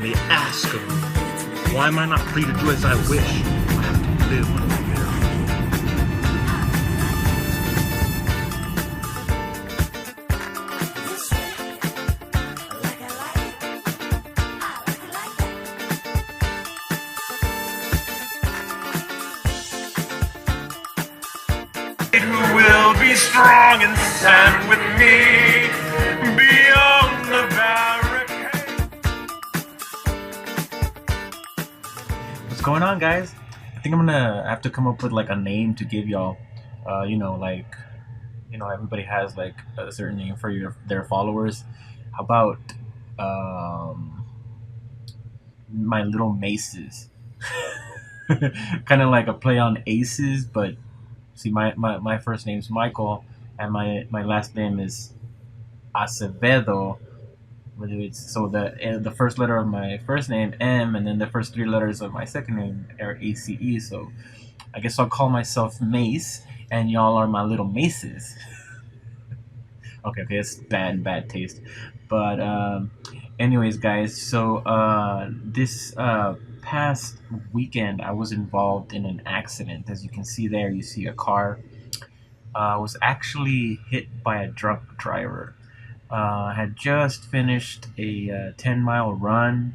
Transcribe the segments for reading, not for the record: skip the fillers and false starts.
question they ask of me. Why am I not free to do as I wish? I have to live under fear. Who will be strong and stand with me beyond the barricade? What's going on, guys? I think I'm gonna have to come up with like a name to give y'all. Everybody has like a certain name for their followers. How about my little maces? Kind of like a play on aces, but see, my first name's Michael, and my last name is Acevedo. So the first letter of my first name M, and then the first three letters of my second name are ACE. So I guess I'll call myself Mace, and y'all are my little maces. Okay, it's bad taste, but anyways, guys. So this past weekend, I was involved in an accident. As you can see there, you see a car was actually hit by a drunk driver. I had just finished a 10-mile run.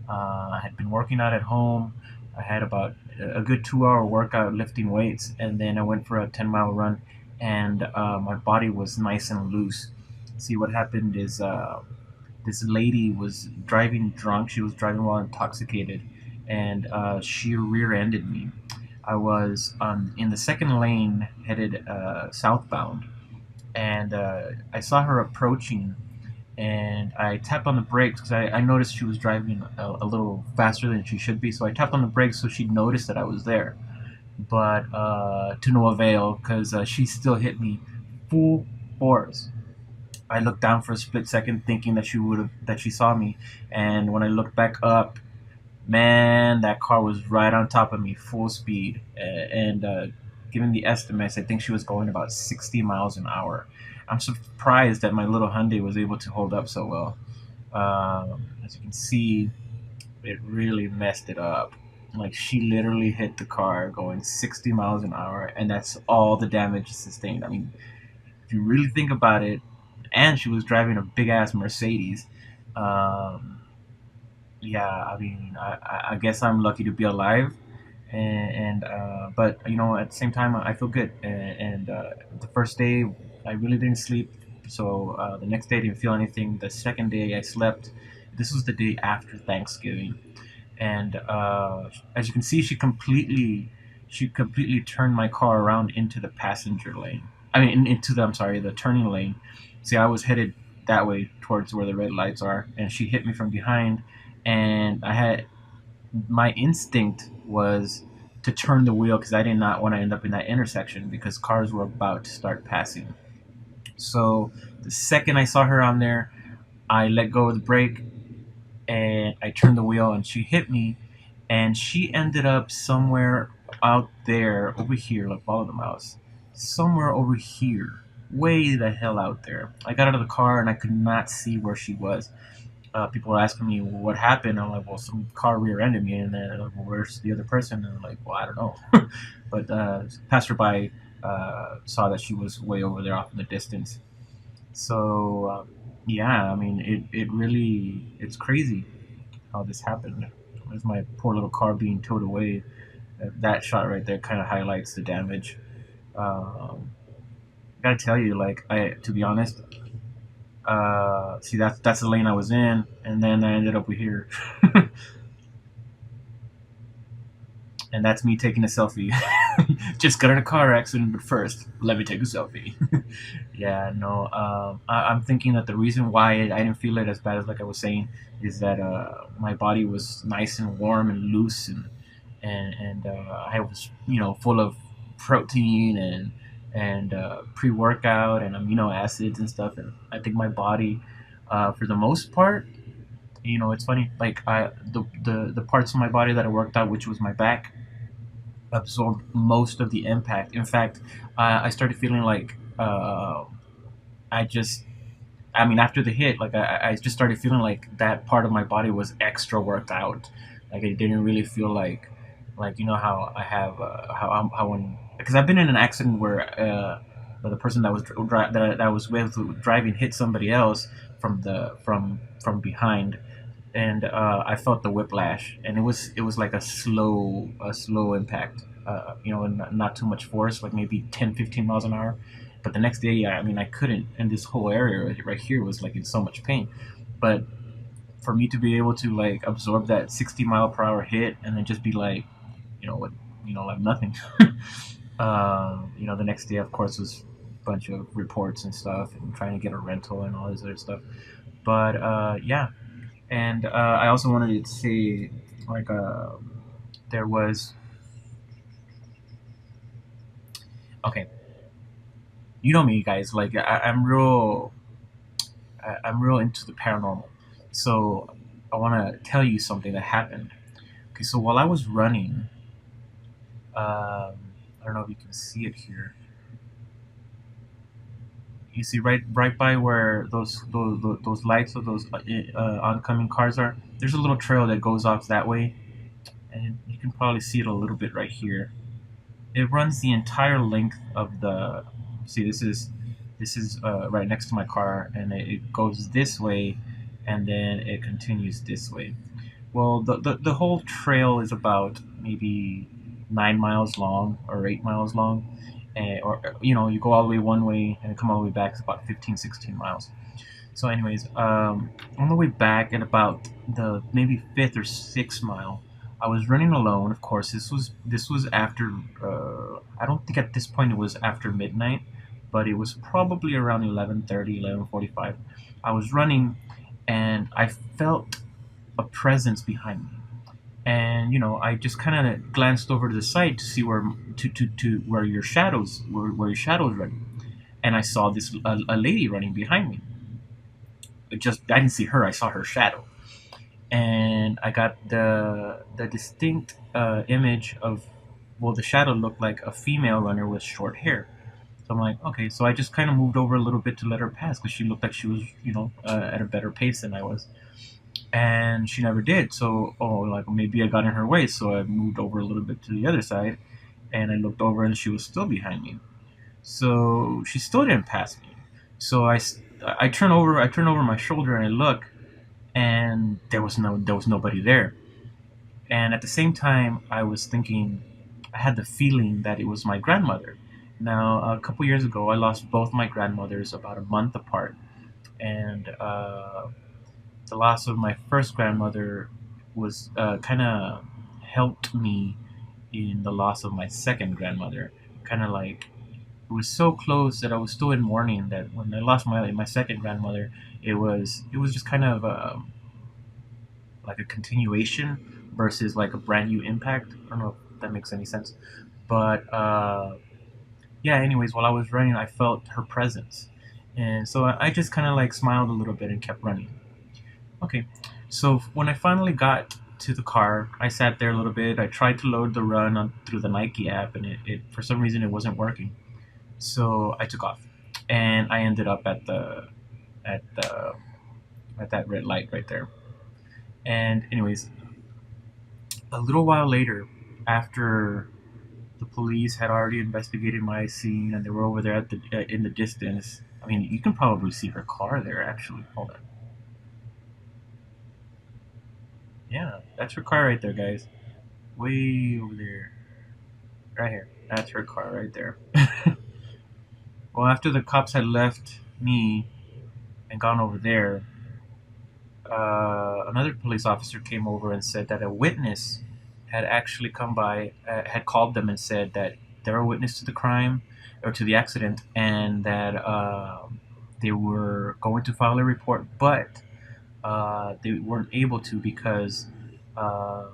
I had been working out at home. I had about a good 2-hour workout lifting weights, and then I went for a 10-mile run, and my body was nice and loose. See, what happened is this lady was driving drunk. She was driving while intoxicated, and she rear-ended me. I was in the second lane headed southbound, and I saw her approaching, and I tapped on the brakes because I noticed she was driving a little faster than she should be. So I tapped on the brakes so she'd notice that I was there, but to no avail, because she still hit me full force. I looked down for a split second, thinking that she saw me, and when I looked back up, man, that car was right on top of me, full speed, and given the estimates, I think she was going about 60 miles an hour. I'm surprised that my little Hyundai was able to hold up so well. As you can see, it really messed it up. Like, she literally hit the car going 60 miles an hour, and that's all the damage sustained. I mean, if you really think about it, and she was driving a big-ass Mercedes. Yeah, I mean, I guess I'm lucky to be alive, but at the same time, I feel good. And the first day, I really didn't sleep, so the next day I didn't feel anything. The second day, I slept. This was the day after Thanksgiving, and as you can see, she completely turned my car around into the passenger lane. I mean, the turning lane. See, I was headed that way towards where the red lights are, and she hit me from behind. And my instinct was to turn the wheel because I did not want to end up in that intersection because cars were about to start passing. So the second I saw her on there, I let go of the brake and I turned the wheel, and she hit me, and she ended up somewhere out there over here. Like, follow the mouse. Somewhere over here, way the hell out there. I got out of the car and I could not see where she was. People were asking me, well, what happened? I'm like, well, some car rear-ended me. And they're like, well, where's the other person? And I'm like, well, I don't know. But passerby saw that she was way over there off in the distance. So, yeah, I mean, it's crazy how this happened. There's my poor little car being towed away. That shot right there kind of highlights the damage. I gotta tell you, to be honest, see, that's the lane I was in, and then I ended up over here. And that's me taking a selfie. Just got in a car accident, but first, let me take a selfie. Yeah, no, I'm thinking that the reason why I didn't feel it as bad as like I was saying is that my body was nice and warm and loose, and I was full of protein and pre-workout and amino acids and stuff, and I think my body, for the most part, it's funny. Like the parts of my body that I worked out, which was my back, absorbed most of the impact. In fact, I started feeling like I I mean, after the hit, like I just started feeling like that part of my body was extra worked out. Like it didn't really feel like you know how I have how when because I've been in an accident where the person that that I was with driving hit somebody else from behind, and I felt the whiplash, and it was like a slow impact. And not too much force, like maybe 10, 15 miles an hour. But the next day, yeah, I mean, I couldn't, and this whole area right here was like in so much pain. But for me to be able to like absorb that 60-mile-per-hour hit and then just be like, what, like nothing. The next day, of course, was a bunch of reports and stuff, and trying to get a rental and all this other stuff. But yeah, and I also wanted to say, like, there was okay. You know me, guys. Like, I'm real into the paranormal. So I want to tell you something that happened. Okay, so while I was running, I don't know if you can see it here. You see right by where those lights of those oncoming cars are. There's a little trail that goes off that way, and you can probably see it a little bit right here. It runs the entire length of the. See, this is right next to my car, and it goes this way, and then it continues this way. Well, the whole trail is about maybe 9 miles long or 8 miles long, or you go all the way one way and come all the way back. It's about 15, 16 miles. So, anyways, on the way back at about the maybe fifth or sixth mile, I was running alone. Of course, this was after. I don't think at this point it was after midnight, but it was probably around 11:30, 11:45. I was running, and I felt a presence behind me, and I just kind of glanced over to the side to see to where your shadows where your shadows running, and I saw this a lady running behind me. I didn't see her. I saw her shadow, and I got the distinct image of, well, the shadow looked like a female runner with short hair. So I'm like, okay. So I just kind of moved over a little bit to let her pass because she looked like she was, at a better pace than I was, and she never did. So, like maybe I got in her way. So I moved over a little bit to the other side, and I looked over, and she was still behind me. So she still didn't pass me. So I turn over my shoulder and I look, and there was nobody there. And at the same time, I was thinking, I had the feeling that it was my grandmother. Now, a couple years ago, I lost both my grandmothers about a month apart, and the loss of my first grandmother was kind of helped me in the loss of my second grandmother. Kind of like it was so close that I was still in mourning. That when I lost my second grandmother, it was just kind of like a continuation versus like a brand new impact. I don't know if that makes any sense, but yeah. Anyways, while I was running, I felt her presence, and so I just kind of like smiled a little bit and kept running. Okay, so when I finally got to the car, I sat there a little bit. I tried to load the run through the Nike app, and it for some reason it wasn't working. So I took off, and I ended up at the at that red light right there. And anyways, a little while later, after the police had already investigated my scene and they were over there in the distance. I mean, you can probably see her car there. Actually, hold on. Yeah, that's her car right there, guys. Way over there, right here. That's her car right there. Well, after the cops had left me and gone over there, another police officer came over and said that a witness had actually come by, had called them and said that they were a witness to the crime or to the accident, and that they were going to file a report, but they weren't able to because uh,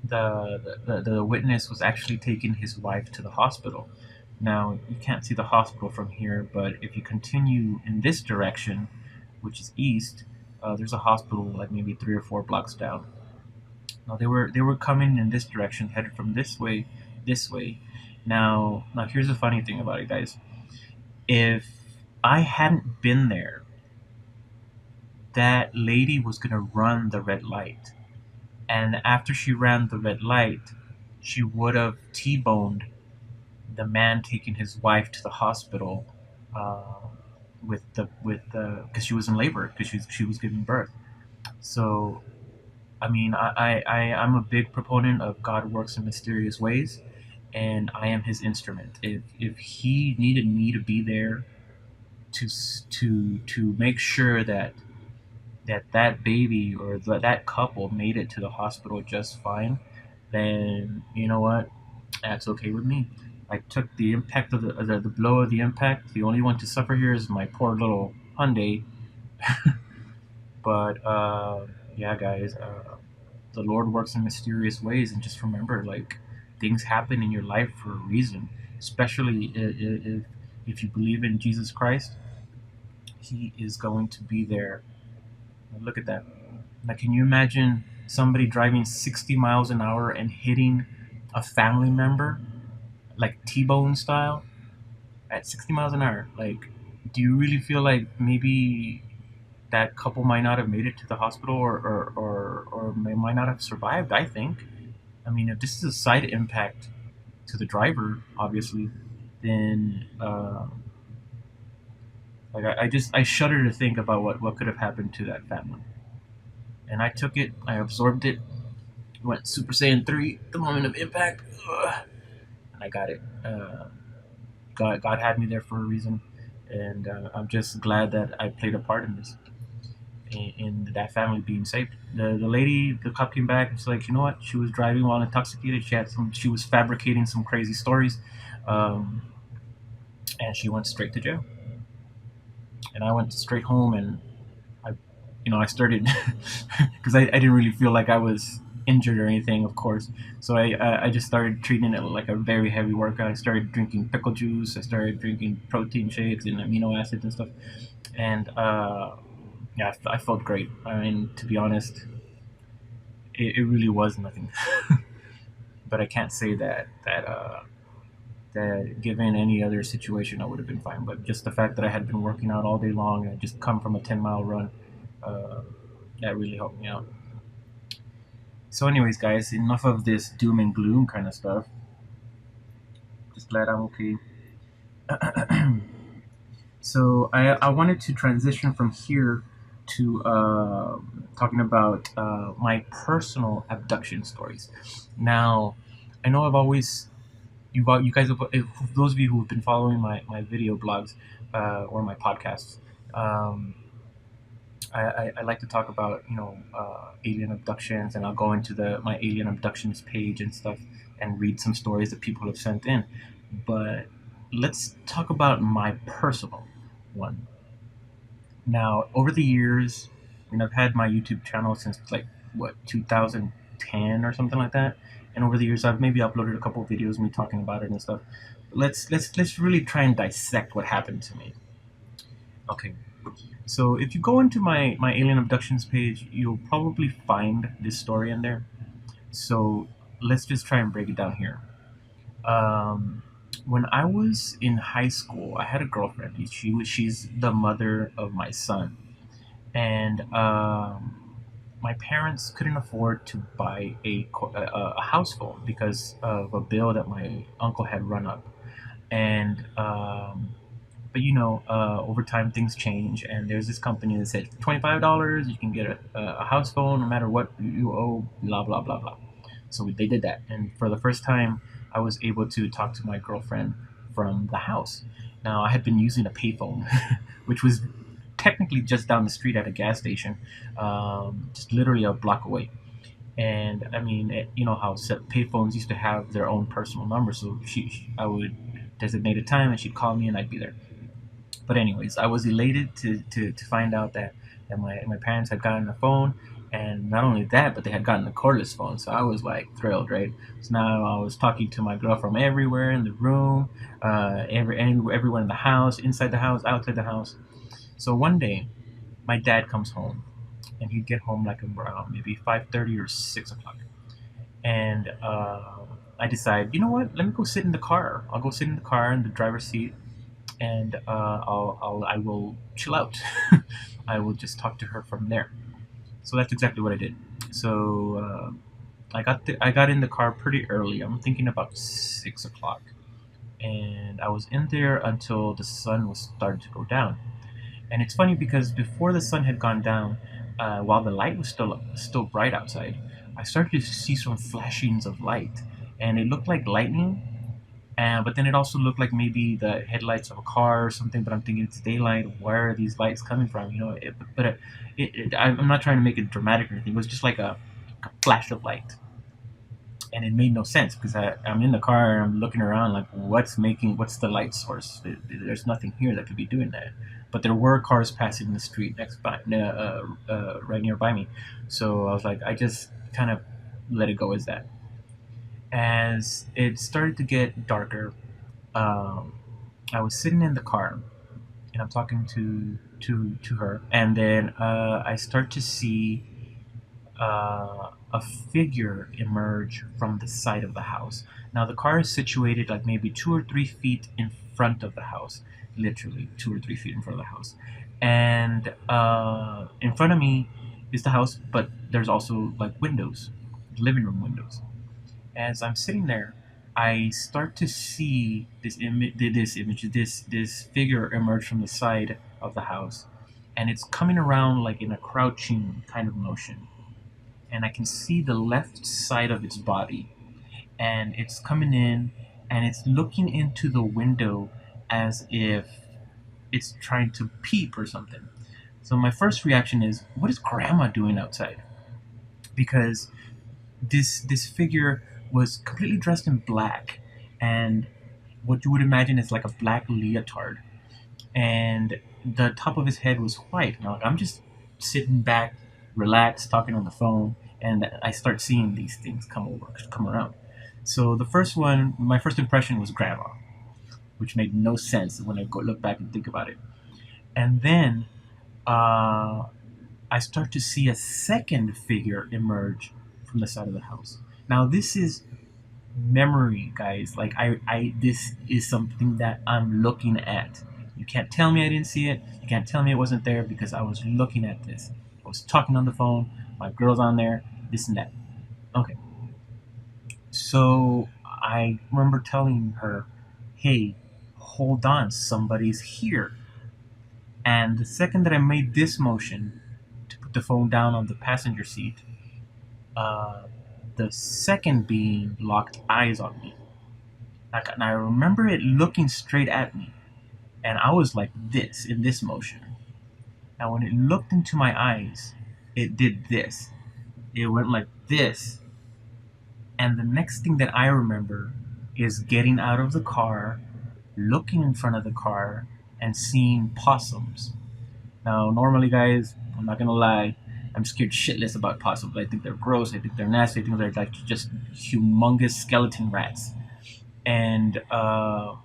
the witness was actually taking his wife to the hospital. Now, you can't see the hospital from here, but if you continue in this direction, which is east, there's a hospital like maybe 3 or 4 blocks down. Now they were coming in this direction, headed from this way, this way. Now here's the funny thing about it, guys. If I hadn't been there, that lady was gonna run the red light, and after she ran the red light, she would have T-boned the man taking his wife to the hospital, uh, with because she was in labor, because she was giving birth. So I mean, I'm a big proponent of God works in mysterious ways, and I am His instrument. If He needed me to be there to make sure that baby or that couple made it to the hospital just fine, then you know what? That's okay with me. I took the impact of the blow of the impact. The only one to suffer here is my poor little Hyundai. But yeah, guys, the Lord works in mysterious ways, and just remember, like, things happen in your life for a reason. Especially if you believe in Jesus Christ, He is going to be there. Look at that. Now, can you imagine somebody driving 60 miles an hour and hitting a family member, like T-bone style, at 60 miles an hour? Like, do you really feel like maybe that couple might not have made it to the hospital, or might not have survived? I think. I mean, if this is a side impact to the driver, obviously, then like I shudder to think about what could have happened to that family. And I took it, I absorbed it, went Super Saiyan 3 at the moment of impact, and I got it. God had me there for a reason, and I'm just glad that I played a part in this, in that family being saved. The lady, the cop came back and she's like, you know what? She was driving while intoxicated. She was fabricating some crazy stories, um, and she went straight to jail. And I went straight home, and I, I started because I didn't really feel like I was injured or anything, of course. So I just started treating it like a very heavy workout. I started drinking pickle juice. I started drinking protein shakes and amino acids and stuff. And yeah, I felt great. I mean, to be honest, it really was nothing. But I can't say that given any other situation I would have been fine. But just the fact that I had been working out all day long, and I just come from a 10-mile run, uh, that really helped me out. So, anyways, guys, enough of this doom and gloom kind of stuff. Just glad I'm okay. So I wanted to transition from here to talking about my personal abduction stories. Now, I know I've always you guys have, if those of you who have been following my video blogs or my podcasts, um, I like to talk about alien abductions, and I'll go into the my alien abductions page and stuff and read some stories that people have sent in. But let's talk about my personal one. Now, over the years, I mean, I've had my YouTube channel since like what 2010 or something like that, and over the years, I've maybe uploaded a couple of videos of me talking about it and stuff. But let's really try and dissect what happened to me. Okay, so if you go into my alien abductions page, you'll probably find this story in there. So let's just try and break it down here. Um, when I was in high school, I had a girlfriend. She's the mother of my son, and my parents couldn't afford to buy a house phone because of a bill that my uncle had run up. And but over time things change, and there's this company that said $25 you can get a house phone no matter what you owe, blah blah blah blah. So they did that, and for the first time I was able to talk to my girlfriend from the house. Now, I had been using a payphone which was technically just down the street at a gas station, just literally a block away. And I mean, you know how payphones used to have their own personal number, so I would designate a time and she'd call me and I'd be there. But anyways, I was elated to find out that my parents had gotten a phone, and not only that, but they had gotten a cordless phone. So I was like thrilled, right? So now I was talking to my girl from everywhere in the room, everywhere in the house, inside the house, outside the house. So one day, my dad comes home, and he'd get home like around maybe 5:30 or 6 o'clock, and I decide, you know what? Let me go sit in the car. I'll go sit in the car in the driver's seat, and I will chill out. I will just talk to her from there. So that's exactly what I did. So I got in the car pretty early. I'm thinking about 6 o'clock, and I was in there until the sun was starting to go down. And it's funny because before the sun had gone down, while the light was still bright outside, I started to see some flashings of light, and it looked like lightning. And but then it also looked like maybe the headlights of a car or something. But I'm thinking it's daylight. Where are these lights coming from? I'm not trying to make it dramatic or anything. It was just like a flash of light, and it made no sense because I'm in the car and I'm looking around like what's the light source? There's nothing here that could be doing that. But there were cars passing the street right nearby me, so I was like, I just kind of let it go as that. As it started to get darker, um, I was sitting in the car and I'm talking to her, and then I start to see a figure emerge from the side of the house. Now the car is situated like maybe 2 or 3 feet in front of the house, literally 2 or 3 feet in front of the house, and in front of me is the house, but there's also like windows, living room windows. As I'm sitting there, I start to see this figure emerge from the side of the house, and it's coming around like in a crouching kind of motion, and I can see the left side of its body, and it's coming in, and it's looking into the window as if it's trying to peep or something. So my first reaction is, what is Grandma doing outside? Because this figure was completely dressed in black, and what you would imagine is like a black leotard, and the top of his head was white. Now, I'm just sitting back, relaxed, talking on the phone, and I start seeing these things come around. So my first impression was Grandma, which made no sense when I look back and think about it. And then uh, I start to see a second figure emerge from the side of the house. Now, this is memory, guys. Like this is something that I'm looking at. You can't tell me I didn't see it. You can't tell me it wasn't there because I was looking at this. I was talking on the phone. My girl's on there. This and that. Okay. So I remember telling her, "Hey, hold on, somebody's here." And the second that I made this motion to put the phone down on the passenger seat, uh, the second being locked eyes on me. And I remember it looking straight at me, and I was like this in this motion. And when it looked into my eyes, it did this. It went like this. And the next thing that I remember is getting out of the car, looking in front of the car, and seeing possums. Now, normally, guys, I'm not gonna lie, I'm scared shitless about possums. I think they're gross. I think they're nasty. I think they're like just humongous skeleton rats. And I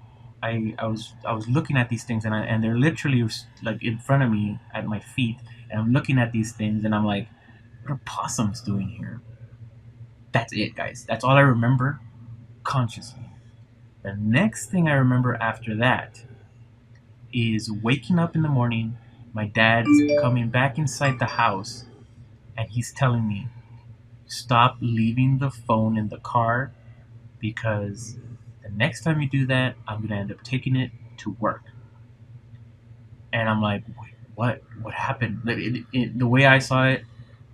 was looking at these things, and they're literally like in front of me at my feet, and I'm looking at these things, and I'm like, what are possums doing here? That's it, guys. That's all I remember consciously. The next thing I remember after that is waking up in the morning. My dad's coming back inside the house, and he's telling me, stop leaving the phone in the car because the next time you do that, I'm going to end up taking it to work. And I'm like, wait, what? What happened? The way I saw it,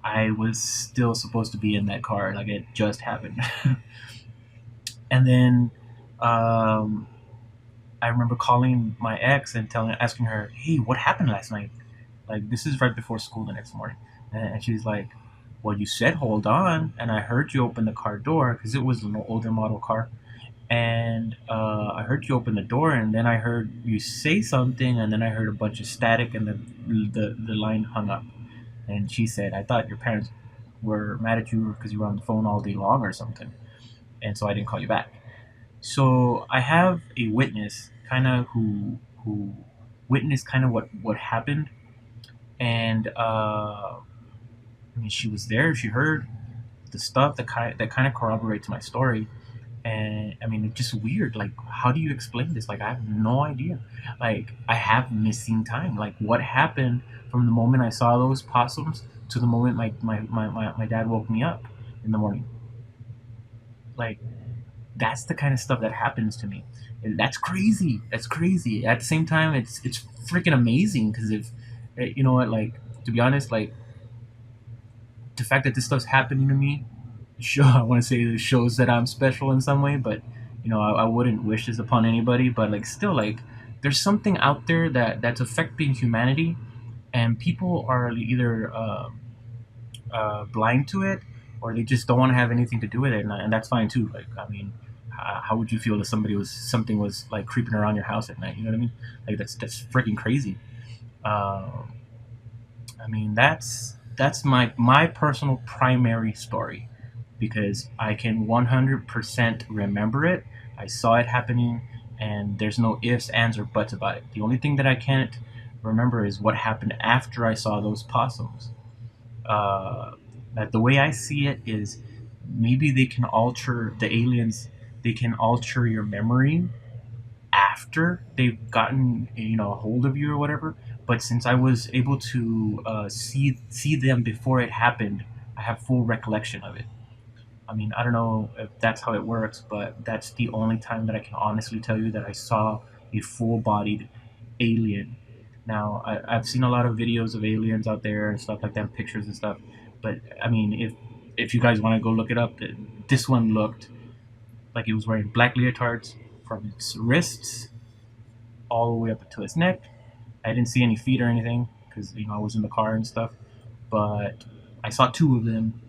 I was still supposed to be in that car. Like it just happened. And then um, I remember calling my ex and asking her, hey, what happened last night? Like, this is right before school the next morning. And she's like, well, you said hold on, and I heard you open the car door because it was an older model car. And I heard you open the door, and then I heard you say something, and then I heard a bunch of static, and then the line hung up. And she said, I thought your parents were mad at you because you were on the phone all day long or something, and so I didn't call you back. So I have a witness, kind of who witnessed kind of what happened, and I mean, she was there. She heard the stuff that kind of corroborates my story, And I mean, it's just weird. Like, how do you explain this? Like, I have no idea. Like, I have missing time. Like, what happened from the moment I saw those possums to the moment my dad woke me up in the morning? Like, that's the kind of stuff that happens to me. And that's crazy. That's crazy. At the same time, it's freaking amazing because if you know what, like, to be honest, like, the fact that this stuff's happening to me, show I want to say it shows that I'm special in some way. But I wouldn't wish this upon anybody. But like, still, like, there's something out there that's affecting humanity, and people are either blind to it, or they just don't want to have anything to do with it, and that's fine too. Like, I mean, how would you feel if something was like creeping around your house at night? You know what I mean? Like, that's freaking crazy. Uh, I mean, that's my personal primary story, because I can 100% remember it. I saw it happening, and there's no ifs, ands, or buts about it. The only thing that I can't remember is what happened after I saw those possums. Uh, that the way I see it is, maybe they can alter the aliens. They can alter your memory after they've gotten a hold of you or whatever. But since I was able to see them before it happened, I have full recollection of it. I mean, I don't know if that's how it works, but that's the only time that I can honestly tell you that I saw a full-bodied alien. Now, I've seen a lot of videos of aliens out there and stuff like that, pictures and stuff. But I mean, if you guys want to go look it up, this one looked like it was wearing black leotards from its wrists all the way up to its neck. I didn't see any feet or anything because I was in the car and stuff. But I saw two of them.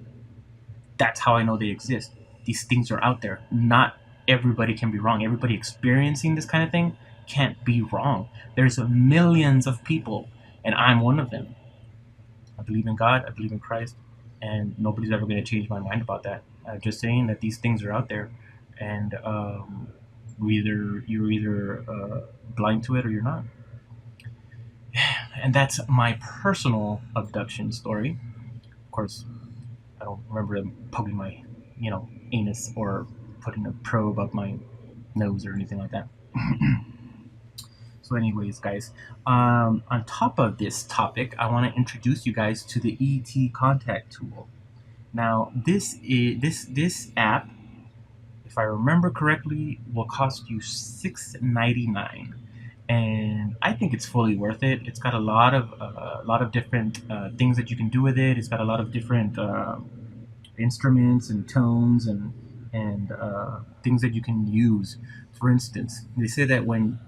That's how I know they exist. These things are out there. Not everybody can be wrong. Everybody experiencing this kind of thing can't be wrong. There's millions of people, and I'm one of them. I believe in God. I believe in Christ, and nobody's ever going to change my mind about that. I'm just saying that these things are out there, and you're either blind to it or you're not. And that's my personal abduction story. Of course, I don't remember them poking my, anus or putting a probe up my nose or anything like that. So, anyways, guys, on top of this topic, I want to introduce you guys to the ET contact tool. Now, this app, if I remember correctly, will cost you $6.99, and I think it's fully worth it. It's got a lot of different things that you can do with it. It's got a lot of different instruments and tones and things that you can use. For instance, they say that when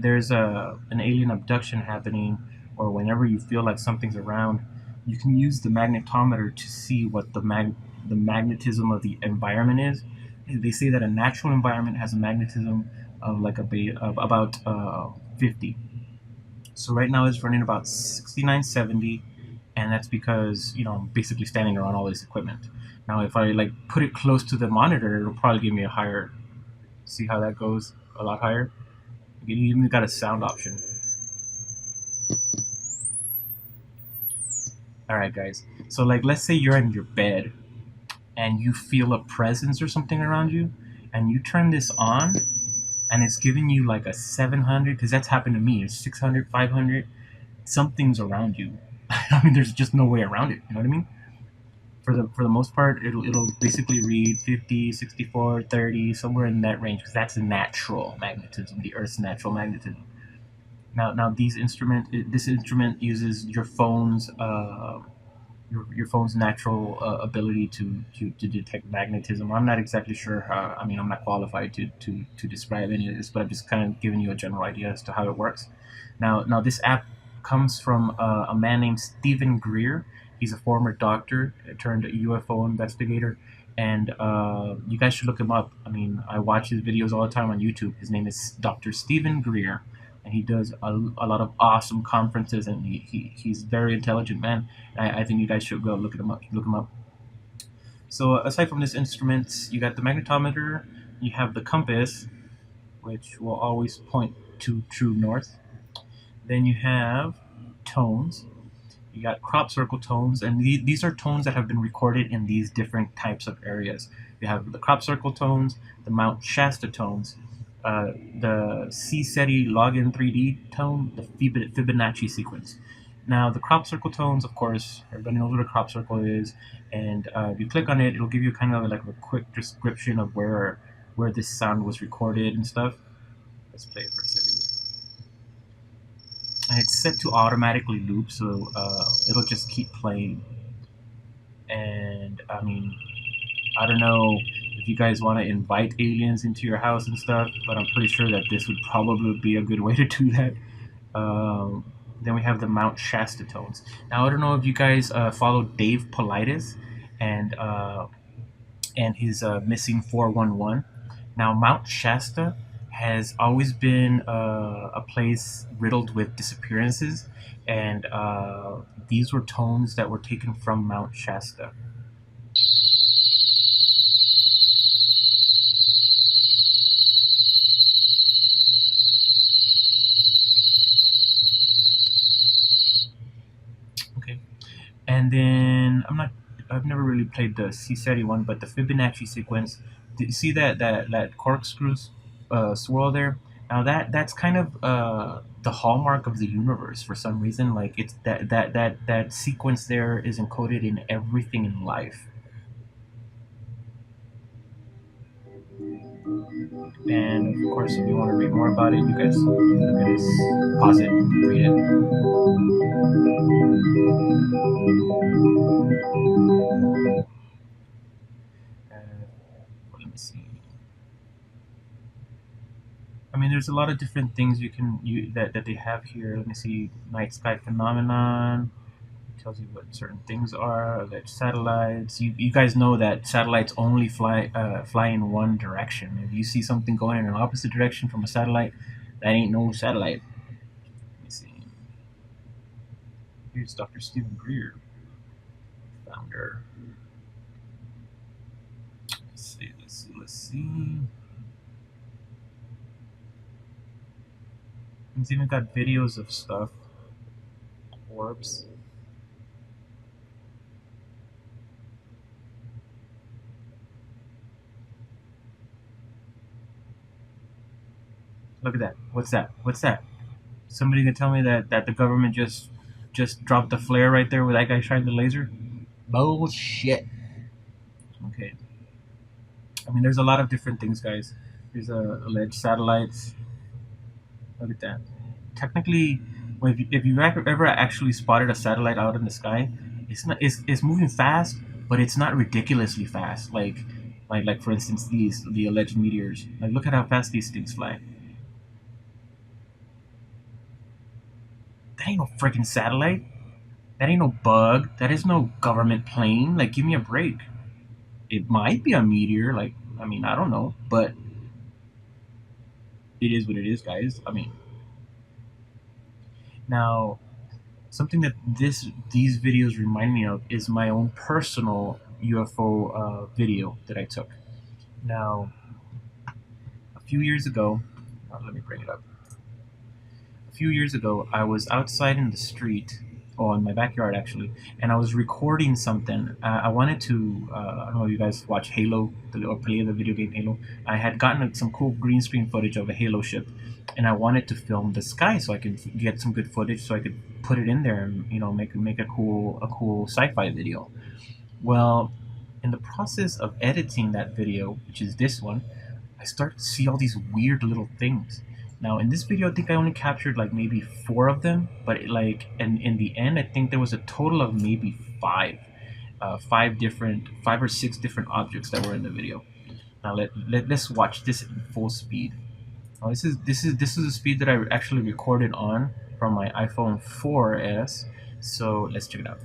there's an alien abduction happening, or whenever you feel like something's around, you can use the magnetometer to see what the magnetism of the environment is. They say that a natural environment has a magnetism of of about 50. So right now it's running about 6970, and that's because I'm basically standing around all this equipment. Now, if I like put it close to the monitor, it'll probably give me a higher. See how that goes? A lot higher. You even got a sound option. All right, guys. So like, let's say you're in your bed and you feel a presence or something around you, and you turn this on, and it's giving you like a 700, because that's happened to me. It's 600, 500. Something's around you. I mean, there's just no way around it. You know what I mean? For the most part, it'll basically read 50, 64, 30, somewhere in that range, because that's the natural magnetism, the Earth's natural magnetism. Now this instrument uses your phone's your phone's natural ability to detect magnetism. I'm not exactly sure how. I mean, I'm not qualified to describe any of this, but I'm just kind of giving you a general idea as to how it works. Now this app comes from a man named Stephen Greer. He's a former doctor turned UFO investigator, and you guys should look him up. I mean, I watch his videos all the time on YouTube. His name is Dr. Stephen Greer, and he does a lot of awesome conferences, and he's a very intelligent man. I think you guys should go look him up. Look him up. So aside from this instrument, you got the magnetometer. You have the compass, which will always point to true north. Then you have tones. You got crop circle tones, and these are tones that have been recorded in these different types of areas. You have the crop circle tones, the Mount Shasta tones, the C SETI login 3D tone, the Fibonacci sequence. Now, the crop circle tones, of course, everybody knows what a crop circle is, and if you click on it, it'll give you kind of like a quick description of where this sound was recorded and stuff. Let's play it for a second. And it's set to automatically loop, so it'll just keep playing. And I mean, I don't know if you guys want to invite aliens into your house and stuff, but I'm pretty sure that this would probably be a good way to do that. Then we have the Mount Shasta tones. Now I don't know if you guys follow Dave Politis and his missing 411. Now Mount Shasta has always been a place riddled with disappearances, and these were tones that were taken from Mount Shasta. Okay, and then I've never really played the C SETI one, but the Fibonacci sequence. Did you see that corkscrew swirl there? Now that's kind of the hallmark of the universe for some reason. Like it's that sequence there is encoded in everything in life. And of course, if you want to read more about it, you guys look at this, pause it, read it. Let me see. I mean, there's a lot of different things that they have here. Let me see. Night sky phenomenon. It tells you what certain things are. That satellites. You guys know that satellites only fly in one direction. If you see something going in an opposite direction from a satellite, that ain't no satellite. Let me see. Here's Dr. Stephen Greer, founder. Let's see. He's even got videos of stuff. Orbs. Look at that. What's that? What's that? Somebody can tell me that the government just dropped the flare right there where that guy shined the laser? Bullshit. Okay. I mean, there's a lot of different things, guys. There's alleged satellites. Look at that. Technically, if you've ever actually spotted a satellite out in the sky, it's moving fast, but it's not ridiculously fast. Like for instance, the alleged meteors. Like, look at how fast these things fly. That ain't no freaking satellite. That ain't no bug. That is no government plane. Like, give me a break. It might be a meteor. Like, I mean, I don't know, but it is what it is, guys. I mean, now something that these videos remind me of is my own personal UFO video that I took. Now, a few years ago, let me bring it up. A few years ago, I was outside in the street, or in my backyard actually, and I was recording something. I wanted to, I don't know if you guys watch Halo, or play the video game Halo. I had gotten some cool green screen footage of a Halo ship, and I wanted to film the sky so I could get some good footage, so I could put it in there and make a cool sci-fi video. Well, in the process of editing that video, which is this one, I started to see all these weird little things. Now, in this video, I think I only captured like maybe 4 of them, but in the end, I think there was a total of maybe 5, 5 or 6 different objects that were in the video. Now let's watch this in full speed. Now this is the speed that I actually recorded on from my iPhone 4S. So let's check it out.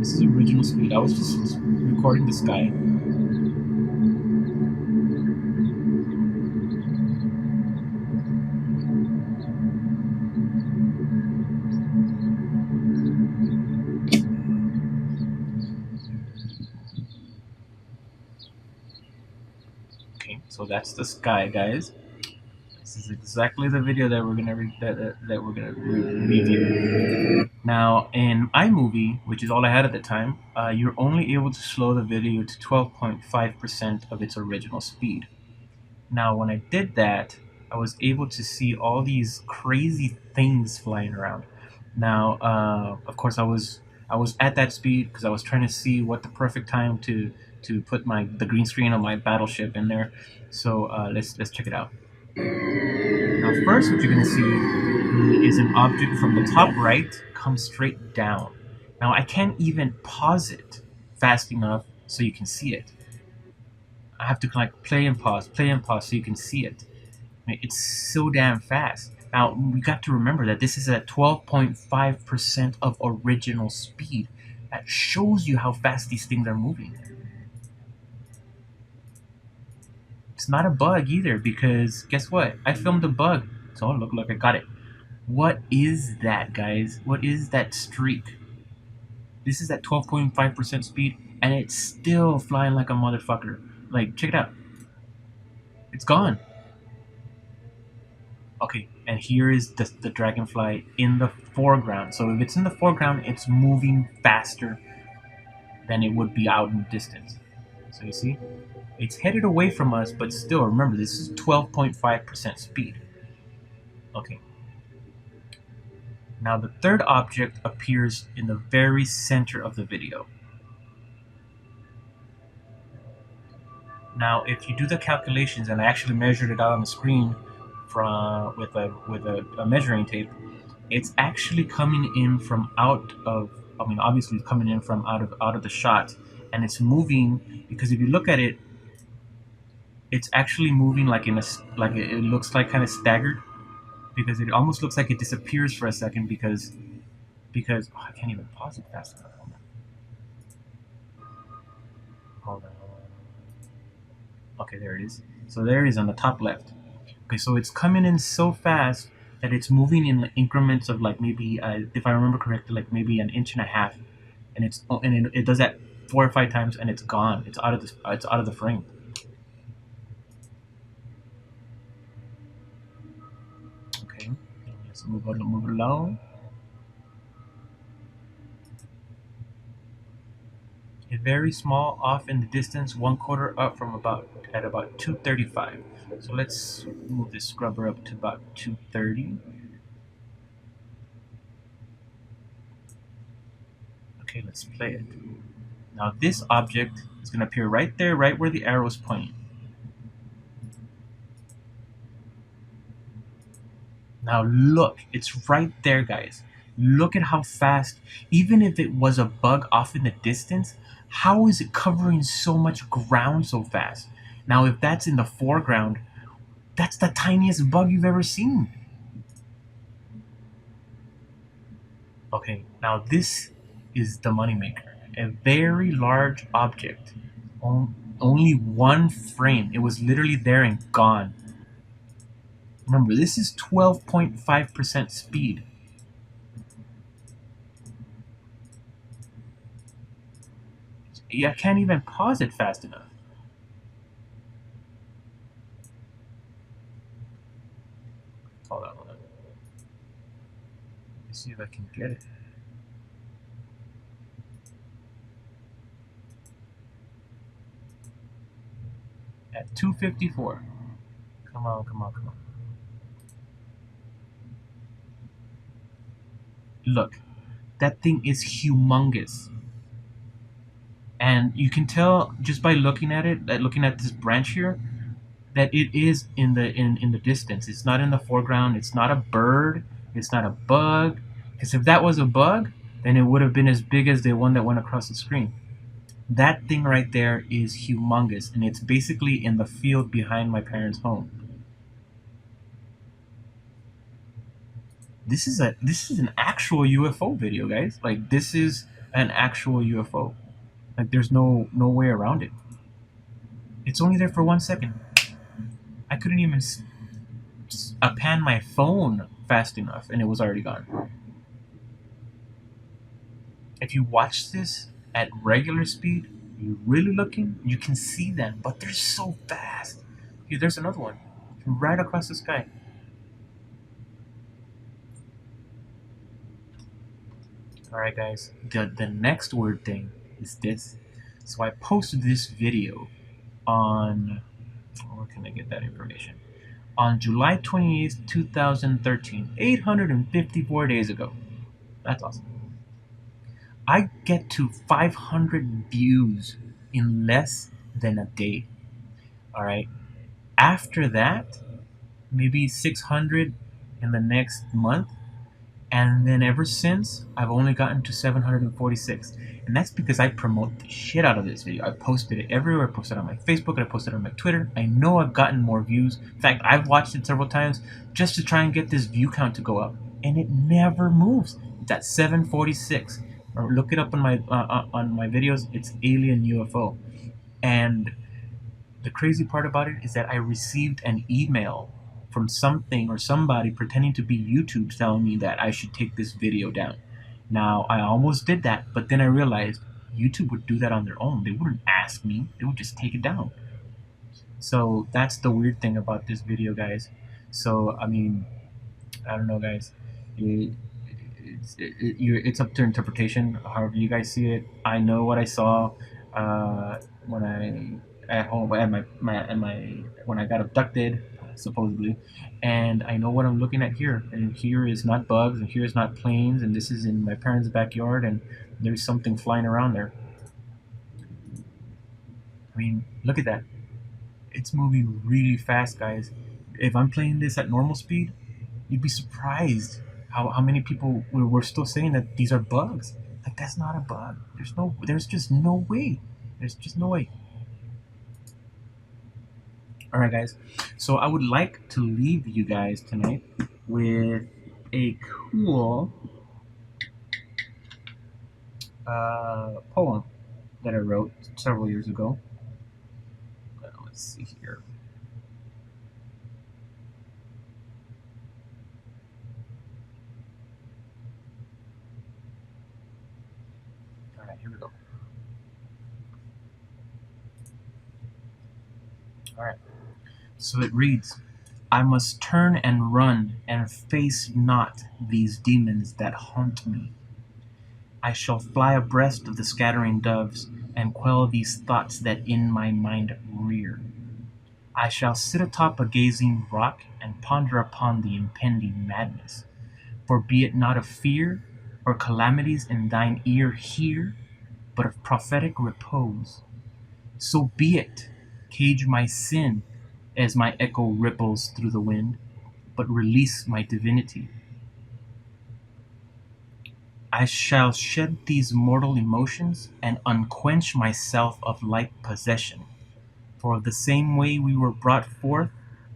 This is original speed. I was just recording the sky. Okay, so that's the sky, guys. This is exactly the video that we're gonna that we're gonna review. Now, in iMovie, which is all I had at the time, you're only able to slow the video to 12.5% of its original speed. Now, when I did that, I was able to see all these crazy things flying around. Now, of course, I was at that speed because I was trying to see what the perfect time to put the green screen on my battleship in there. So let's check it out. Now, first, what you're gonna see is an object from the top right come straight down. Now, I can't even pause it fast enough so you can see it. I have to like play and pause so you can see it. It's so damn fast. Now, we got to remember that this is at 12.5% of original speed. That shows you how fast these things are moving. It's not a bug either because guess what? I filmed a bug. So look, I got it. What is that, guys? What is that streak? This is at 12.5% speed and it's still flying like a motherfucker. Like, check it out. It's gone. Okay, and here is the dragonfly in the foreground. So if it's in the foreground, it's moving faster than it would be out in the distance. So you see, it's headed away from us, but still, remember, this is 12.5% speed. Okay. Now the third object appears in the very center of the video. Now, if you do the calculations, and I actually measured it out on the screen with a measuring tape, it's actually coming in from out of. I mean, obviously, it's coming in from out of the shot, and it's moving because if you look at it, it's actually moving like it looks like kind of staggered because it almost looks like it disappears for a second because I can't even pause it fast enough. Hold on. Okay, there it is. So there it is on the top left. Okay, so it's coming in so fast that it's moving in increments of like maybe, if I remember correctly, like maybe an inch and a half, and it does that 4 or 5 times, and it's gone. It's out of the frame. Okay, let's move it along. A very small off in the distance, 1/4 up from about 235. So let's move this scrubber up to about 230. Okay, let's play it. Now this object is going to appear right there, right where the arrow is pointing. Now look, it's right there, guys. Look at how fast, even if it was a bug off in the distance, how is it covering so much ground so fast? Now if that's in the foreground, that's the tiniest bug you've ever seen. Okay, now this is the moneymaker. A very large object. Only one frame. It was literally there and gone. Remember, this is 12.5% speed. I can't even pause it fast enough. Hold on. Let's see if I can get it. At 254. Come on. Look, that thing is humongous. And you can tell just by looking at it, looking at this branch here, that it is in the distance. It's not in the foreground. It's not a bird. It's not a bug. Because if that was a bug, then it would have been as big as the one that went across the screen. That thing right there is humongous, and it's basically in the field behind my parents' home. This is an actual UFO video, guys. Like, this is an actual UFO. Like, there's no way around it. It's only there for 1 second. I couldn't even pan my phone fast enough, and it was already gone. If you watch this at regular speed, you're really looking, you can see them, but they're so fast. Here, there's another one right across the sky. Alright guys, the next weird thing is this. So I posted this video on, where can I get that information? On July 28th, 2013, 854 days ago. That's awesome. I get to 500 views in less than a day. Alright. After that, maybe 600 in the next month. And then ever since, I've only gotten to 746. And that's because I promote the shit out of this video. I posted it everywhere. I posted it on my Facebook, and I posted it on my Twitter. I know I've gotten more views. In fact, I've watched it several times just to try and get this view count to go up. And it never moves. It's at 746. Or look it up on my videos. It's Alien UFO. And the crazy part about it is that I received an email from something or somebody pretending to be YouTube telling me that I should take this video down. Now, I almost did that, but then I realized YouTube would do that on their own. They wouldn't ask me, they would just take it down. So that's the weird thing about this video, guys. So, I mean, I don't know, guys. It's up to interpretation, however you guys see it. I know what I saw when I at home at my when I got abducted, supposedly, and I know what I'm looking at here. And here is not bugs, and here is not planes, and this is in my parents' backyard, and there's something flying around there. I mean, look at that. It's moving really fast, guys. If I'm playing this at normal speed, you'd be surprised how many people were still saying that these are bugs. Like, that's not a bug. There's just no way. There's just no way. Alright guys, so I would like to leave you guys tonight with a cool poem that I wrote several years ago. Let's see here. Alright, here we go. Alright. So it reads, I must turn and run and face not these demons that haunt me. I shall fly abreast of the scattering doves and quell these thoughts that in my mind rear. I shall sit atop a gazing rock and ponder upon the impending madness. For be it not of fear or calamities in thine ear hear, but of prophetic repose. So be it, cage my sin as my echo ripples through the wind, but release my divinity. I shall shed these mortal emotions and unquench myself of like possession. For of the same way we were brought forth,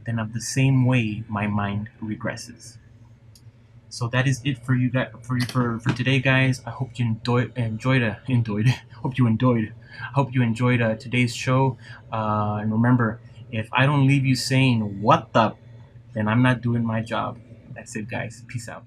then of the same way my mind regresses. So that is it for you guys for today, guys. I hope you hope you enjoyed today's show. And remember, if I don't leave you saying what the, then I'm not doing my job. That's it, guys. Peace out.